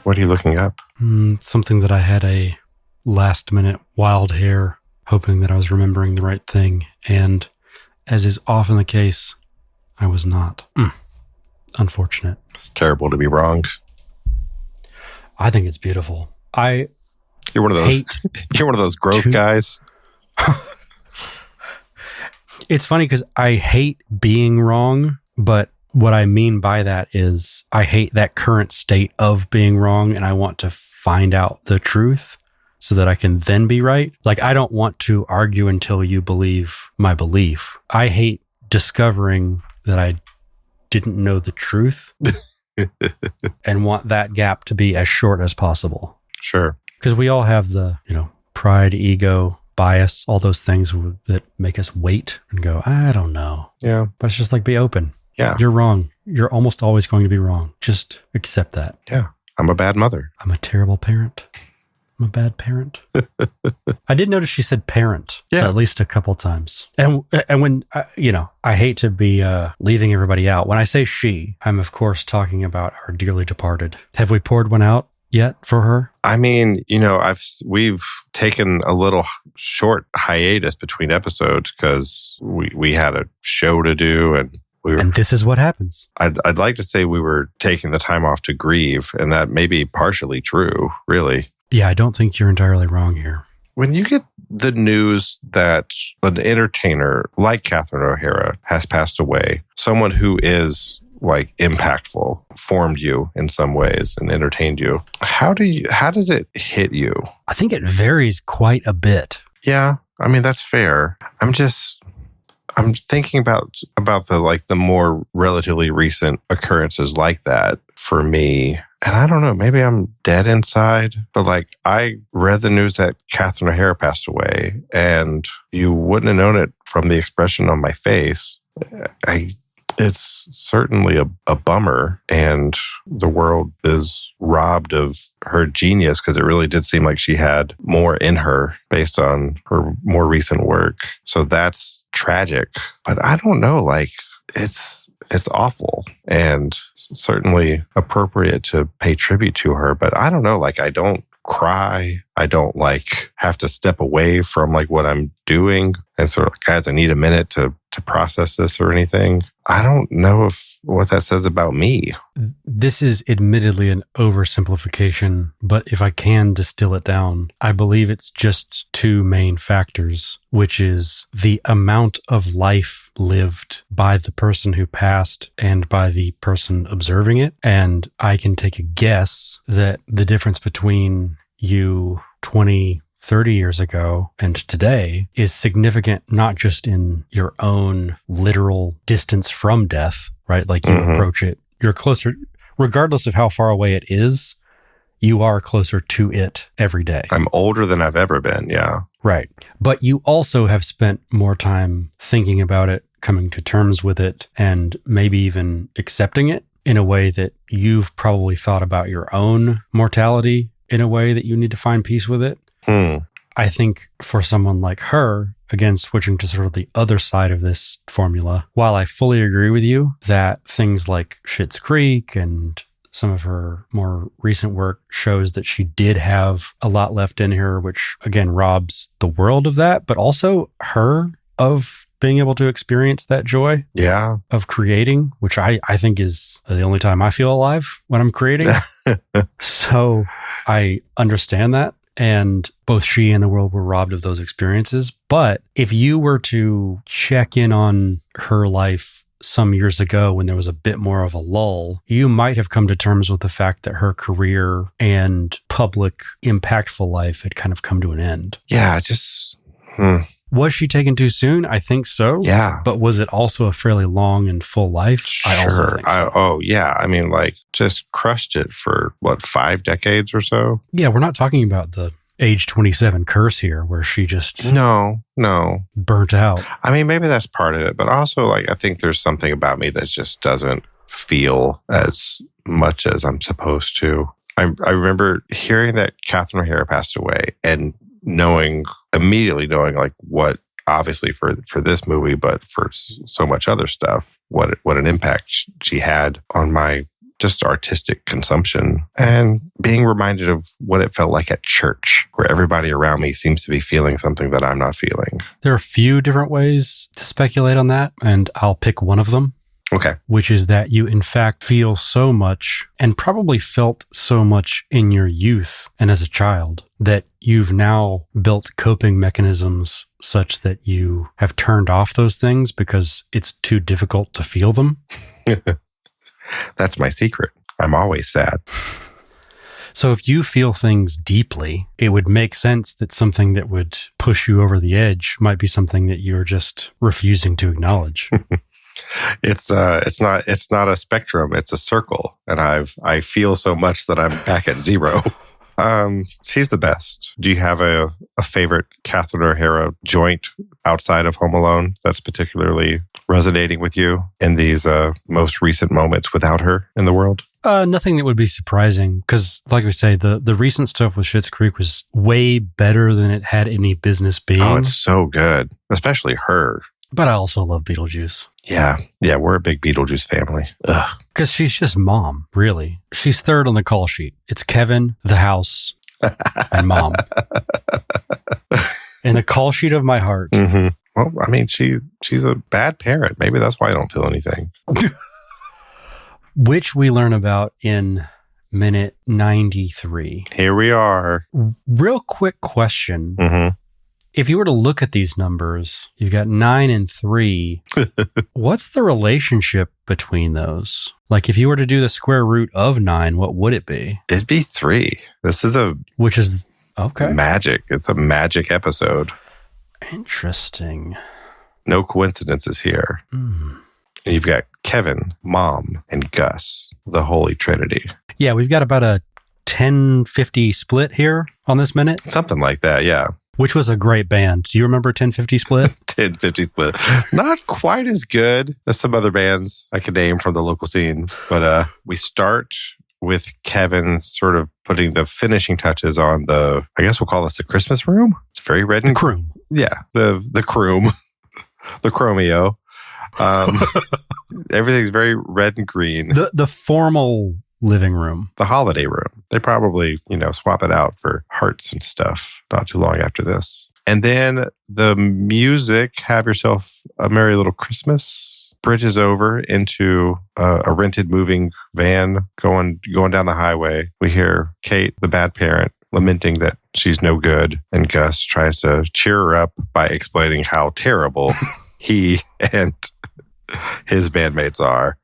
What are you looking up? Something that I had a last-minute wild hair, hoping that I was remembering the right thing. And as is often the case, I was not. Unfortunate. It's terrible to be wrong. I think it's beautiful. You're one of those. You're one of those growth guys. It's funny because I hate being wrong, but what I mean by that is I hate that current state of being wrong, and I want to find out the truth so that I can then be right. Like, I don't want to argue until you believe my belief. I hate discovering that I didn't know the truth and want that gap to be as short as possible. Sure. Because we all have the, pride, ego, bias, all those things that make us wait and go, I don't know. Yeah. But it's just like, be open. Yeah. You're wrong. You're almost always going to be wrong. Just accept that. Yeah. I'm a bad mother. I'm a terrible parent. I'm a bad parent. I did notice she said parent at least a couple times. And when, I hate to be leaving everybody out. When I say she, I'm of course talking about our dearly departed. Have we poured one out yet for her? I mean, we've taken a little short hiatus between episodes because we had a show to do and and this is what happens. I'd like to say we were taking the time off to grieve, and that may be partially true, really. Yeah, I don't think you're entirely wrong here. When you get the news that an entertainer like Catherine O'Hara has passed away, someone who is like impactful, formed you in some ways and entertained you, how does it hit you? I think it varies quite a bit. Yeah, I mean, that's fair. I'm thinking about the more relatively recent occurrences like that for me. And I don't know, maybe I'm dead inside, but I read the news that Catherine O'Hara passed away, and you wouldn't have known it from the expression on my face. It's certainly a bummer, and the world is robbed of her genius because it really did seem like she had more in her based on her more recent work. So that's tragic, but I don't know, it's awful and certainly appropriate to pay tribute to her, but I don't know, I don't cry. I don't have to step away from what I'm doing and sort of, guys, I need a minute to process this or anything. I don't know what that says about me. This is admittedly an oversimplification, but if I can distill it down, I believe it's just two main factors, which is the amount of life lived by the person who passed and by the person observing it. And I can take a guess that the difference between you 20, 30 years ago and today is significant, not just in your own literal distance from death, right? You approach it, you're closer, regardless of how far away it is, you are closer to it every day. I'm older than I've ever been, yeah. Right. But you also have spent more time thinking about it, coming to terms with it, and maybe even accepting it in a way that you've probably thought about your own mortality in a way that you need to find peace with it. I think for someone like her, again, switching to sort of the other side of this formula, while I fully agree with you that things like Schitt's Creek and some of her more recent work shows that she did have a lot left in her, which again robs the world of that, but also her of being able to experience that joy of creating, which I think is the only time I feel alive when I'm creating. So I understand that. And both she and the world were robbed of those experiences. But if you were to check in on her life some years ago when there was a bit more of a lull, you might have come to terms with the fact that her career and public impactful life had kind of come to an end. Yeah, just... Was she taken too soon? I think so. Yeah. But was it also a fairly long and full life? Sure. I also think so. Oh, yeah. I mean, just crushed it for, 5 decades or so? Yeah, we're not talking about the age 27 curse here where she just... No. burnt out. I mean, maybe that's part of it. But also, I think there's something about me that just doesn't feel as much as I'm supposed to. I remember hearing that Catherine O'Hara passed away and immediately knowing what, obviously for this movie, but for so much other stuff, what an impact she had on my just artistic consumption, and being reminded of what it felt like at church, where everybody around me seems to be feeling something that I'm not feeling. There are a few different ways to speculate on that, and I'll pick one of them. Okay. Which is that you, in fact, feel so much and probably felt so much in your youth and as a child that you've now built coping mechanisms such that you have turned off those things because it's too difficult to feel them. That's my secret. I'm always sad. So if you feel things deeply, it would make sense that something that would push you over the edge might be something that you're just refusing to acknowledge. It's not a spectrum, it's a circle. And I feel so much that I'm back at zero. She's the best. Do you have a favorite Catherine O'Hara joint outside of Home Alone that's particularly resonating with you in these most recent moments without her in the world? Nothing that would be surprising because, like we say, the recent stuff with Schitt's Creek was way better than it had any business being. Oh, it's so good, especially her. But I also love Beetlejuice. Yeah, we're a big Beetlejuice family. Because she's just mom, really. She's third on the call sheet. It's Kevin, the house, and mom. And the call sheet of my heart. Mm-hmm. Well, I mean, she's a bad parent. Maybe that's why I don't feel anything. Which we learn about in minute 93. Here we are. Real quick question. Mm-hmm. If you were to look at these numbers, you've got 9 and 3. What's the relationship between those? Like if you were to do the square root of 9, what would it be? It'd be 3. This is Which is, okay. Magic. It's a magic episode. Interesting. No coincidences here. Mm. And you've got Kevin, Mom, and Gus, the Holy Trinity. Yeah, we've got about a 10-50 split here on this minute. Something like that, yeah. Which was a great band. Do you remember 10-50 Split? 10-50 Split. Not quite as good as some other bands I could name from the local scene. But we start with Kevin sort of putting the finishing touches on I guess we'll call this the Christmas room. It's very red and Croom. Yeah, the Croom. The Chromeo. Everything's very red and green. The formal living room. The holiday room. They probably, swap it out for hearts and stuff not too long after this. And then the music, Have Yourself a Merry Little Christmas, bridges over into a rented moving van going down the highway. We hear Kate, the bad parent, lamenting that she's no good. And Gus tries to cheer her up by explaining how terrible he and his bandmates are.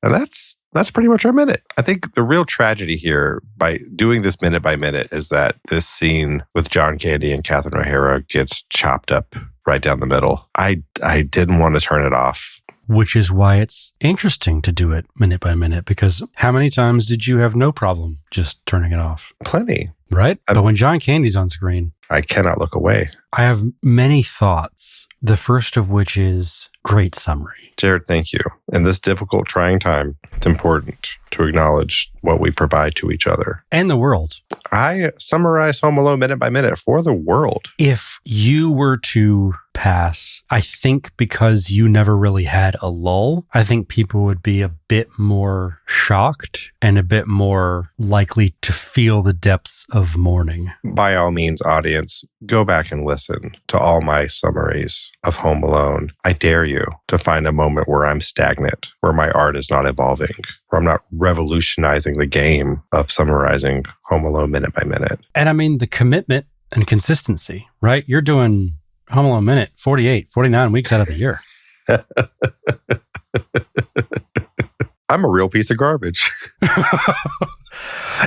And that's pretty much our minute. I think the real tragedy here by doing this minute by minute is that this scene with John Candy and Catherine O'Hara gets chopped up right down the middle. I didn't want to turn it off. Which is why it's interesting to do it minute by minute, because how many times did you have no problem just turning it off? Plenty. Right? But when John Candy's on screen, I cannot look away. I have many thoughts. The first of which is great summary. Jerod, thank you. In this difficult, trying time, it's important to acknowledge what we provide to each other. And the world. I summarize Home Alone minute by minute for the world. If you were to pass, I think because you never really had a lull, I think people would be a bit more shocked and a bit more likely to feel the depths of mourning. By all means, audience, go back and listen to all my summaries of Home Alone. I dare you to find a moment where I'm stagnant, where my art is not evolving, where I'm not revolutionizing the game of summarizing Home Alone minute by minute. And I mean, the commitment and consistency, right? You're doing Home Alone minute 48, 49 weeks out of the year. I'm a real piece of garbage.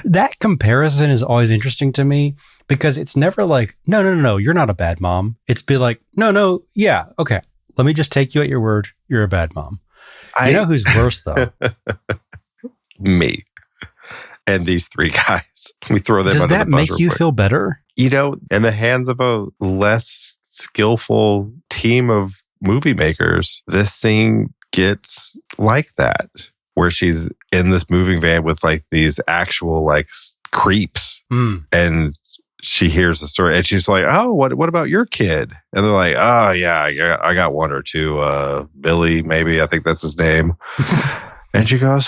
That comparison is always interesting to me because it's never like, no, you're not a bad mom. It's be like, no, yeah, okay. Let me just take you at your word. You're a bad mom. You know who's worse, though? Me. And these three guys. Let me throw them Does under the that bus make you feel better? In the hands of a less skillful team of movie makers, this scene gets like that, where she's in this moving van with like these actual like creeps. And she hears the story and she's like, oh, what about your kid? And they're like, oh, yeah, I got one or two. Billy, maybe. I think that's his name. And she goes,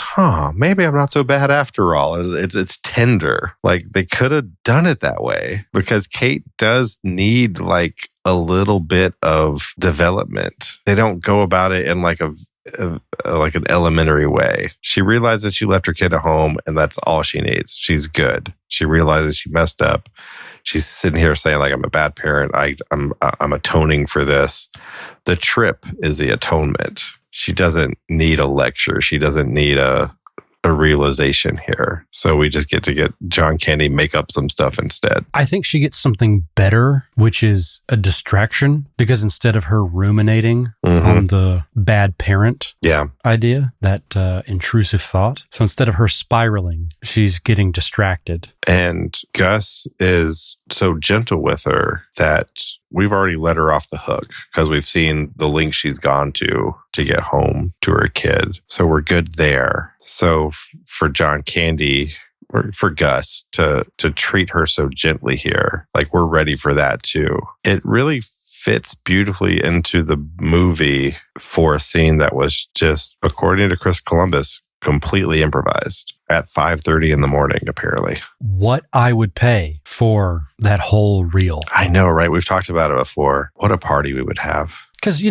maybe I'm not so bad after all. It's tender. Like they could have done it that way because Kate does need like a little bit of development. They don't go about it in like like an elementary way. She realizes she left her kid at home and that's all she needs. She's good. She realizes she messed up. She's sitting here saying like, I'm a bad parent. I'm atoning for this. The trip is the atonement. She doesn't need a lecture. She doesn't need a realization here. So we just get John Candy make up some stuff instead. I think she gets something better, which is a distraction, because instead of her ruminating on the bad parent idea, that intrusive thought, so instead of her spiraling, she's getting distracted. And Gus is so gentle with her that we've already let her off the hook because we've seen the length she's gone to get home to her kid. So we're good there. So for John Candy, or for Gus to treat her so gently here, like we're ready for that too. It really fits beautifully into the movie for a scene that was just, according to Chris Columbus, completely improvised at 5:30 in the morning, apparently. What I would pay for that whole reel. I know, right? We've talked about it before. What a party we would have. Because,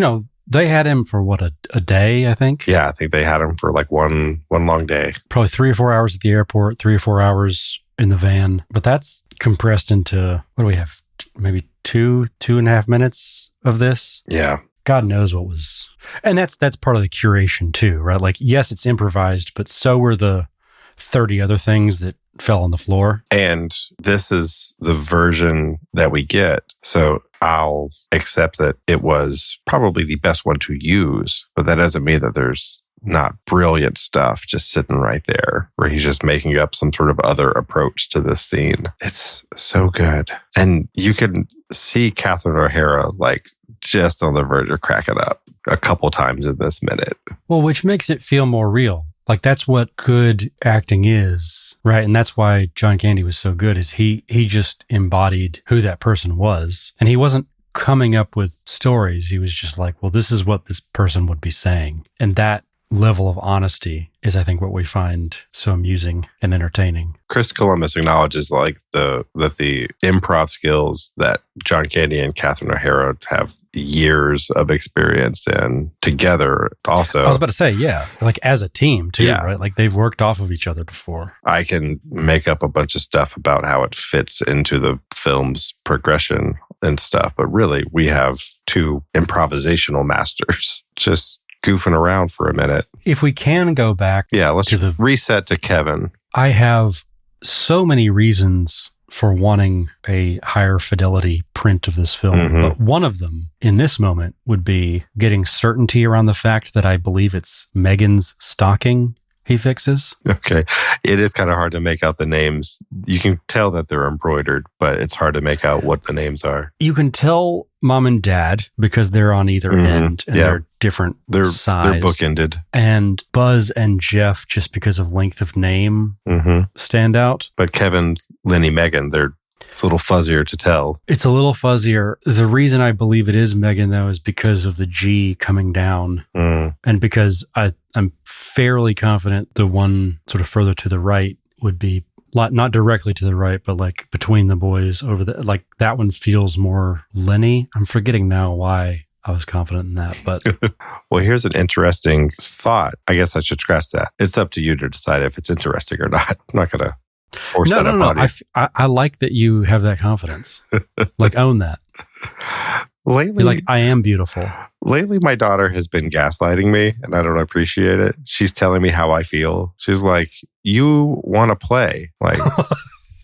they had him for what, a day, I think? Yeah, I think they had him for like one long day. Probably 3 or 4 hours at the airport, 3 or 4 hours in the van. But that's compressed into, what do we have? Maybe 2.5 minutes of this? Yeah. God knows what was. And that's part of the curation too, right? Like, yes, it's improvised, but so were the 30 other things that fell on the floor. And this is the version that we get. So I'll accept that it was probably the best one to use, but that doesn't mean that there's not brilliant stuff just sitting right there where he's just making up some sort of other approach to this scene. It's so good. And you can see Catherine O'Hara like just on the verge of cracking up a couple times in this minute. Well, which makes it feel more real. Like that's what good acting is, right? And that's why John Candy was so good, is he just embodied who that person was. And he wasn't coming up with stories. He was just like, well, this is what this person would be saying. And that level of honesty is, I think, what we find so amusing and entertaining. Chris Columbus acknowledges like that the improv skills that John Candy and Catherine O'Hara have years of experience in together. Also, I was about to say, yeah, like as a team too, right? Like they've worked off of each other before. I can make up a bunch of stuff about how it fits into the film's progression and stuff, but really we have two improvisational masters just goofing around for a minute. If we can go back, let's reset to Kevin. I have so many reasons for wanting a higher fidelity print of this film, but one of them in this moment would be getting certainty around the fact that I believe it's Megan's stocking he fixes. Okay. It is kind of hard to make out the names. You can tell that they're embroidered, but it's hard to make out what the names are. You can tell mom and dad because they're on either end and they're different size. They're bookended. And Buzz and Jeff, just because of length of name, stand out. But Kevin, Lenny, Megan, it's a little fuzzier to tell. It's a little fuzzier. The reason I believe it is Megan, though, is because of the G coming down. And because I'm fairly confident the one sort of further to the right would be, not directly to the right, but like between the boys over the, like that one feels more Lenny. I'm forgetting now why I was confident in that, but. Well, here's an interesting thought. I guess I should scratch that. It's up to you to decide if it's interesting or not. I'm not going to force that upon you. I like that you have that confidence. Like, own that. Lately, you're like, I am beautiful. Lately, my daughter has been gaslighting me, and I don't appreciate it. She's telling me how I feel. She's like, you want to play. Like,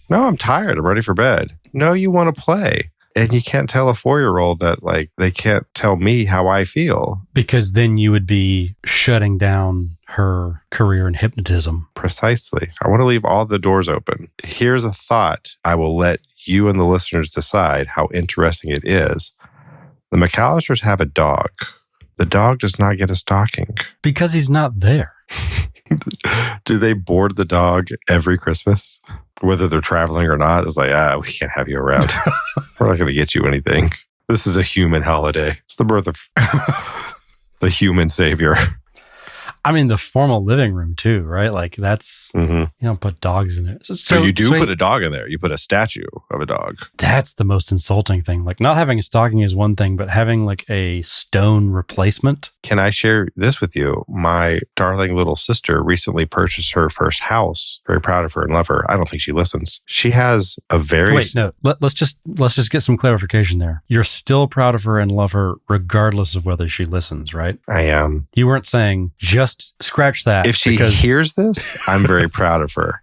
no, I'm tired. I'm ready for bed. No, you want to play. And you can't tell a 4-year-old that, like, they can't tell me how I feel. Because then you would be shutting down her career in hypnotism. Precisely. I want to leave all the doors open. Here's a thought. I will let you and the listeners decide how interesting it is. The McAllisters have a dog. The dog does not get a stocking. Because he's not there. Do they board the dog every Christmas? Whether they're traveling or not, it's like, we can't have you around. We're not going to get you anything. This is a human holiday. It's the birth of the human savior. I mean, the formal living room too, right? Like that's, you don't put dogs in there. So you do put a dog in there. You put a statue of a dog. That's the most insulting thing. Like not having a stocking is one thing, but having like a stone replacement. Can I share this with you? My darling little sister recently purchased her first house. Very proud of her and love her. I don't think she listens. She has a very... Wait, no. Let's just get some clarification there. You're still proud of her and love her regardless of whether she listens, right? I am. You weren't saying just scratch that. If she hears this, I'm very proud of her.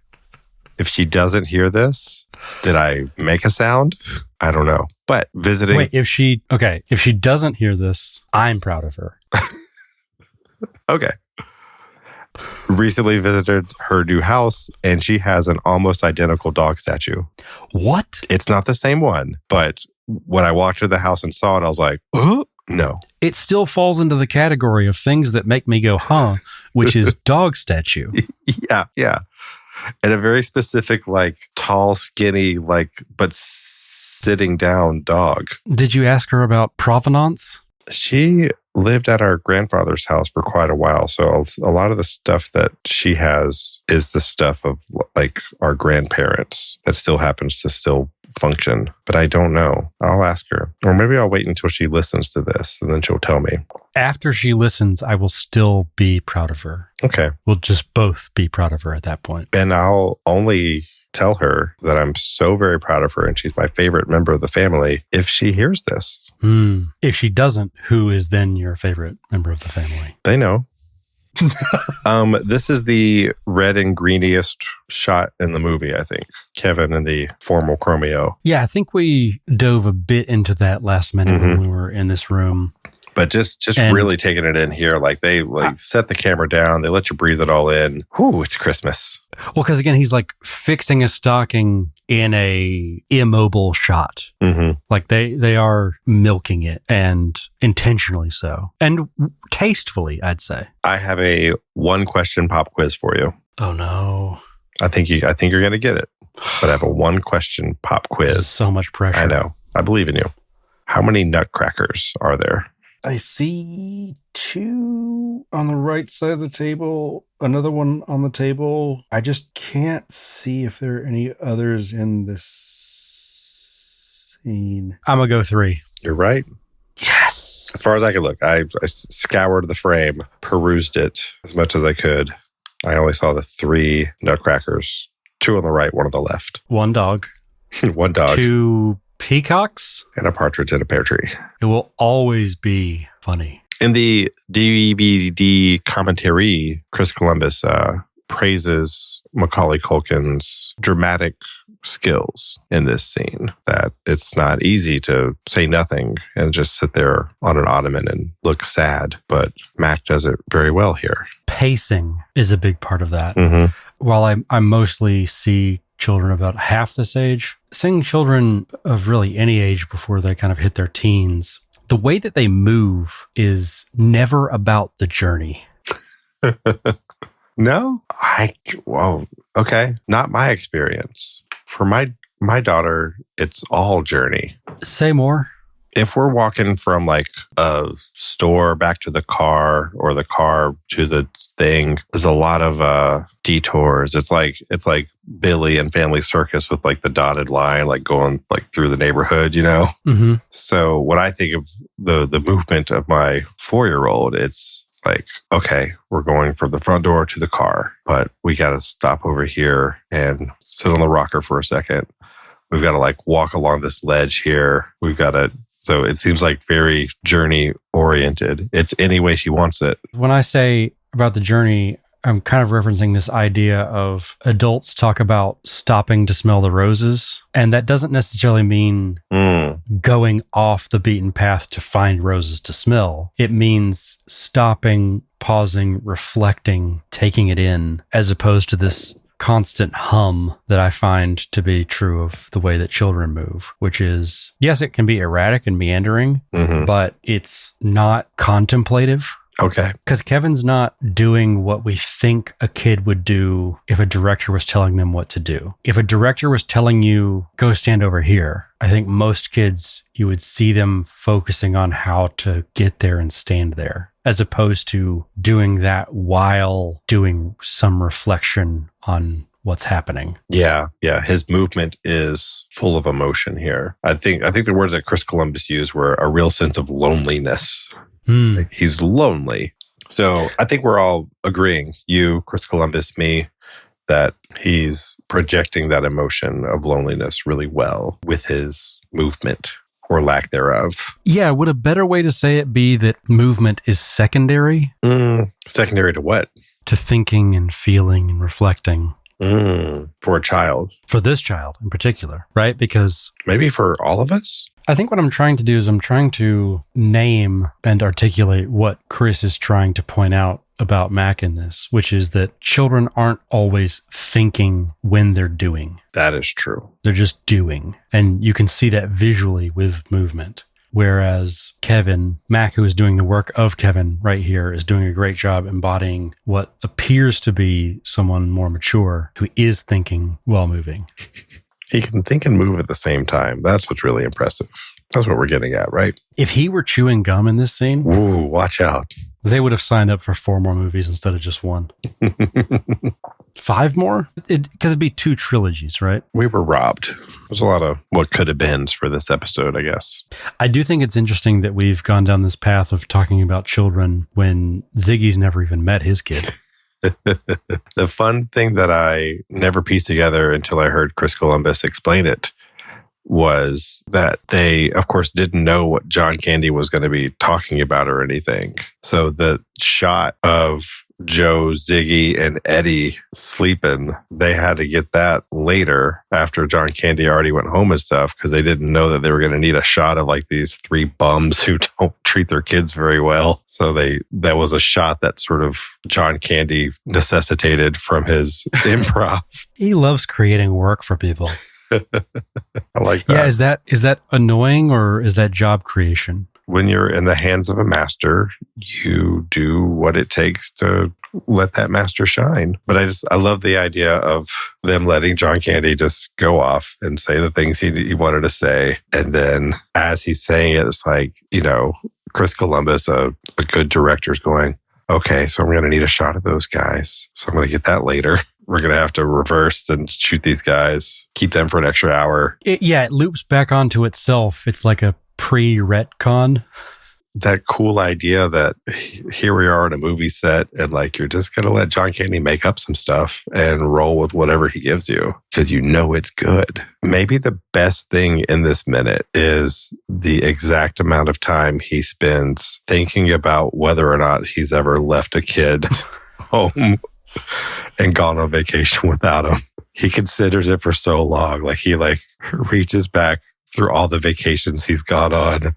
If she doesn't hear this, did I make a sound? I don't know. But visiting... Wait, if she doesn't hear this, I'm proud of her. Okay. Recently visited her new house, and she has an almost identical dog statue. What? It's not the same one, but when I walked to the house and saw it, I was like, oh, no. It still falls into the category of things that make me go, huh, which is dog statue. Yeah. And a very specific, like, tall, skinny, like, but sitting down dog. Did you ask her about provenance? She lived at our grandfather's house for quite a while. So a lot of the stuff that she has is the stuff of like our grandparents that still happens to still function. But I don't know. I'll ask her. Or maybe I'll wait until she listens to this and then she'll tell me. After she listens, I will still be proud of her. Okay. We'll just both be proud of her at that point. And I'll only tell her that I'm so very proud of her and she's my favorite member of the family if she hears this. If she doesn't, who is then your favorite member of the family? They know. This is the red and greeniest shot in the movie, I think. Kevin in the formal chromeo. Yeah, I think we dove a bit into that last minute when we were in this room. But just really taking it in here, like they set the camera down, they let you breathe it all in. Whew, it's Christmas. Well, because again, he's like fixing a stocking in a immobile shot. Like they are milking it, and intentionally so, and tastefully, I'd say. I have a 1-question pop quiz for you. Oh no! I think you're going to get it. But I have a 1-question pop quiz. So much pressure. I know. I believe in you. How many nutcrackers are there? I see 2 on the right side of the table, another one on the table. I just can't see if there are any others in this scene. I'm going to go 3. You're right. Yes. As far as I could look, I scoured the frame, perused it as much as I could. I only saw the 3 nutcrackers, 2 on the right, 1 on the left. 1 dog. 1 dog. 2 peacocks. And a partridge in a pear tree. It will always be funny. In the DVD commentary, Chris Columbus praises Macaulay Culkin's dramatic skills in this scene, that it's not easy to say nothing and just sit there on an ottoman and look sad, but Mac does it very well here. Pacing is a big part of that. While I mostly see children about half this age, seeing children of really any age before they kind of hit their teens, the way that they move is never about the journey. No? Okay. Not my experience. For my daughter, it's all journey. Say more. If we're walking from like a store back to the car or the car to the thing, there's a lot of detours. It's like Billy and Family Circus with like the dotted line, like going like through the neighborhood, you know? So when I think of the movement of my 4-year-old, it's like, okay, we're going from the front door to the car, but we got to stop over here and sit on the rocker for a second. We've got to like walk along this ledge here. So it seems like very journey oriented. It's any way she wants it. When I say about the journey, I'm kind of referencing this idea of adults talk about stopping to smell the roses. And that doesn't necessarily mean going off the beaten path to find roses to smell. It means stopping, pausing, reflecting, taking it in, as opposed to this constant hum that I find to be true of the way that children move, which is, yes, it can be erratic and meandering, but it's not contemplative. Okay. Because Kevin's not doing what we think a kid would do if a director was telling them what to do. If a director was telling you, go stand over here, I think most kids, you would see them focusing on how to get there and stand there. as opposed to doing that while doing some reflection on what's happening. Yeah. His movement is full of emotion here. I think the words that Chris Columbus used were a real sense of loneliness. Like he's lonely. So I think we're all agreeing, you, Chris Columbus, me, that he's projecting that emotion of loneliness really well with his movement or lack thereof. Yeah, would a better way to say it be that movement is secondary? Secondary to what? To thinking and feeling and reflecting. For a child. For this child in particular, right? Because maybe for all of us? I think what I'm trying to do is I'm trying to name and articulate what Chris is trying to point out about Mac in this, which is that children aren't always thinking when they're doing. That is true. They're just doing. And you can see that visually with movement. Whereas Kevin, Mac, who is doing the work of Kevin right here, is doing a great job embodying what appears to be someone more mature who is thinking while moving. He can think and move at the same time. That's what's really impressive. That's what we're getting at, right? If he were chewing gum in this scene, ooh, watch out. They would have signed up for 4 more movies instead of just 1. 5 more? Because it'd be 2 trilogies, right? We were robbed. There's a lot of what could have been for this episode, I guess. I do think it's interesting that we've gone down this path of talking about children when Ziggy's never even met his kid. The fun thing that I never pieced together until I heard Chris Columbus explain it was that they, of course, didn't know what John Candy was going to be talking about or anything. So the shot of Joe, Ziggy, and Eddie sleeping, they had to get that later after John Candy already went home and stuff because they didn't know that they were going to need a shot of like these 3 bums who don't treat their kids very well. So that was a shot that sort of John Candy necessitated from his improv. He loves creating work for people. I like that. Yeah, is that annoying or is that job creation? When you're in the hands of a master, you do what it takes to let that master shine. But I love the idea of them letting John Candy just go off and say the things he wanted to say. And then as he's saying it, it's like, Chris Columbus, a good director's going, okay, so I'm going to need a shot of those guys. So I'm going to get that later. We're going to have to reverse and shoot these guys, keep them for an extra hour. It loops back onto itself. It's like a pre-retcon. That cool idea that here we are in a movie set and like you're just going to let John Candy make up some stuff and roll with whatever he gives you because it's good. Maybe the best thing in this minute is the exact amount of time he spends thinking about whether or not he's ever left a kid home and gone on vacation without him. He considers it for so long. Like he reaches back through all the vacations he's gone on,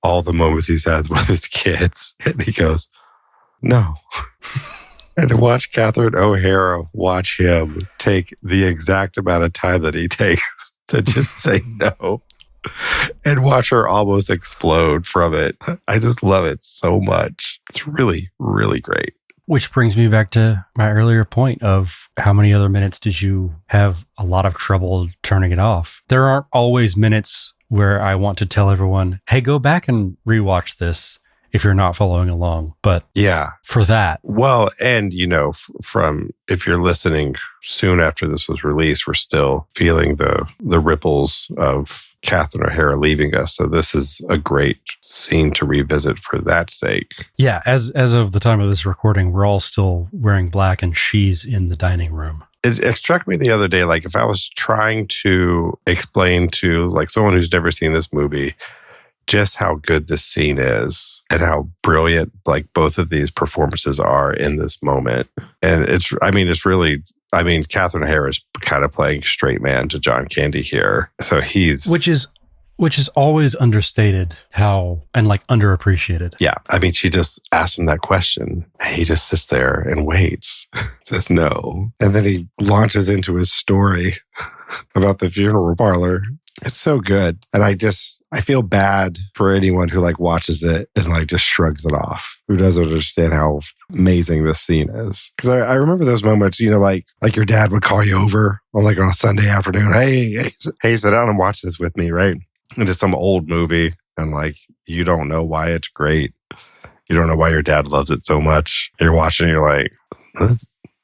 all the moments he's had with his kids. And he goes, no. And to watch Catherine O'Hara watch him take the exact amount of time that he takes to just say no and watch her almost explode from it. I just love it so much. It's really, really great. Which brings me back to my earlier point of how many other minutes did you have a lot of trouble turning it off? There aren't always minutes where I want to tell everyone, hey, go back and rewatch this if you're not following along. But yeah, for that. Well, and from if you're listening soon after this was released, we're still feeling the ripples of Catherine O'Hara leaving us. So this is a great scene to revisit for that sake. Yeah, as of the time of this recording, we're all still wearing black and she's in the dining room. It struck me the other day, like if I was trying to explain to like someone who's never seen this movie, just how good this scene is and how brilliant like both of these performances are in this moment. And Catherine O'Hara is kind of playing straight man to John Candy here. So which is always understated and like underappreciated. Yeah. She just asked him that question and he just sits there and waits, says no. And then he launches into his story about the funeral parlor. It's so good. And I feel bad for anyone who like watches it and like just shrugs it off, who doesn't understand how amazing this scene is. Because I remember those moments, like your dad would call you over on a Sunday afternoon. Hey, sit down and watch this with me, right? And it's some old movie and like you don't know why it's great. You don't know why your dad loves it so much. You're watching, you're like,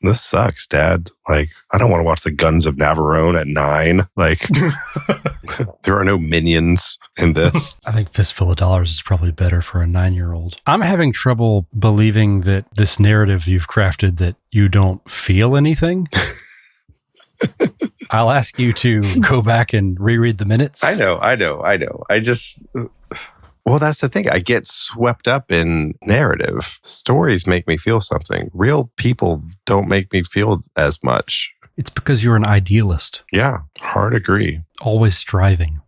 this sucks, Dad. Like, I don't want to watch the Guns of Navarone at 9. Like, there are no minions in this. I think Fistful of Dollars is probably better for a 9-year-old. I'm having trouble believing that this narrative you've crafted that you don't feel anything. I'll ask you to go back and reread the minutes. I know. I just... Well, that's the thing. I get swept up in narrative. Stories make me feel something. Real people don't make me feel as much. It's because you're an idealist. Yeah, hard agree. Always striving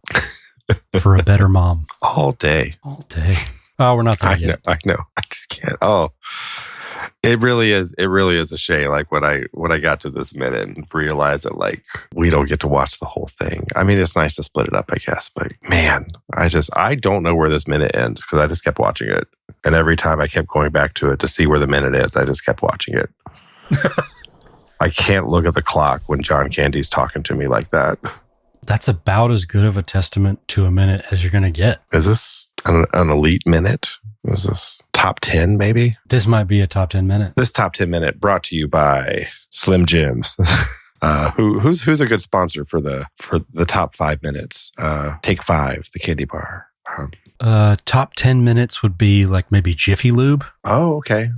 for a better mom. All day. All day. Oh, we're not there yet. I know. I just can't. Oh, it really is. It really is a shame. Like when I got to this minute and realized that like we don't get to watch the whole thing. I mean, it's nice to split it up, I guess. But man, I don't know where this minute ends because I just kept watching it, and every time I kept going back to it to see where the minute ends, I just kept watching it. I can't look at the clock when John Candy's talking to me like that. That's about as good of a testament to a minute as you're going to get. Is this an elite minute? Is this top 10 maybe? This might be a top 10 minute. This top 10 minute brought to you by Slim Jims. Who's a good sponsor for the top 5 minutes? Take 5, the candy bar. Top 10 minutes would be like maybe Jiffy Lube. Oh, okay.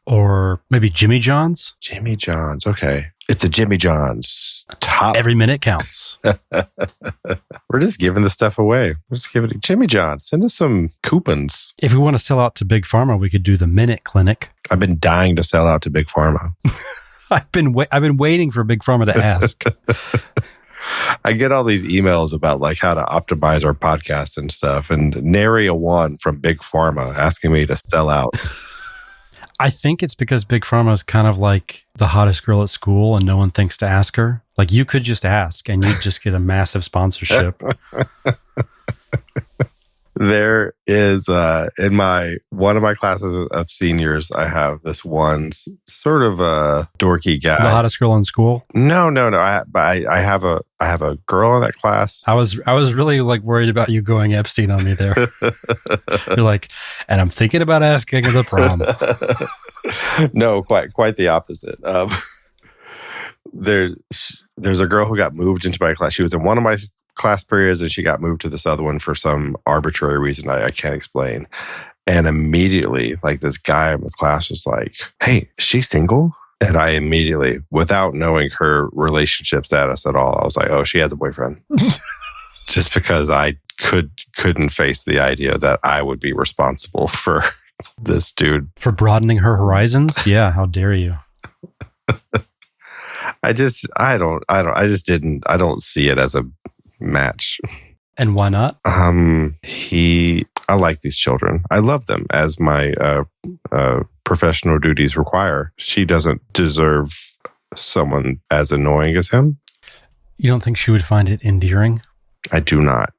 Or maybe Jimmy John's. Jimmy John's. Okay. It's a Jimmy John's top. Every minute counts. We're just giving this stuff away. We're just giving it. Jimmy John's, send us some coupons. If we want to sell out to Big Pharma, we could do the Minute Clinic. I've been dying to sell out to Big Pharma. I've been waiting for Big Pharma to ask. I get all these emails about like how to optimize our podcast and stuff, and nary a one from Big Pharma asking me to sell out. I think it's because Big Pharma is kind of like the hottest girl at school and no one thinks to ask her. Like you could just ask and you'd just get a massive sponsorship. There is, in one of my classes of seniors, I have this one sort of a dorky guy. The hottest girl in school? No. I have a girl in that class. I was really like worried about you going Epstein on me there. You're like, and I'm thinking about asking at the prom. No, quite the opposite. There's a girl who got moved into my class. She was in one of my class periods and she got moved to this other one for some arbitrary reason I can't explain. And immediately, like this guy in the class was like, "Hey, is she single?" And I immediately, without knowing her relationship status at all, I was like, "Oh, she has a boyfriend." Just because I couldn't face the idea that I would be responsible for this dude. For broadening her horizons? Yeah, how dare you? I don't see it as a match. And why not? I like these children. I love them as my professional duties require. She doesn't deserve someone as annoying as him. You don't think she would find it endearing? I do not.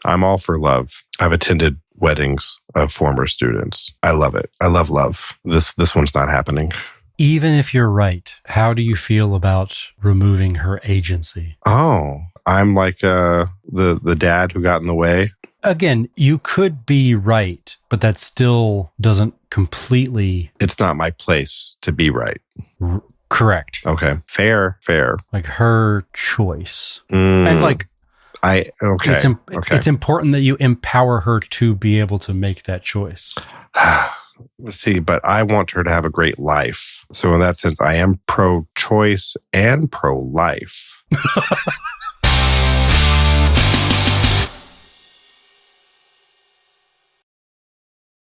I'm all for love. I've attended weddings of former students. I love it. I love love. This one's not happening. Even if you're right, how do you feel about removing her agency? Oh, I'm like the dad who got in the way. Again, you could be right, but that still doesn't completely... It's not my place to be right. Correct. Okay. Fair. Like her choice. And like... It's important that you empower her to be able to make that choice. See, but I want her to have a great life. So in that sense, I am pro-choice and pro-life.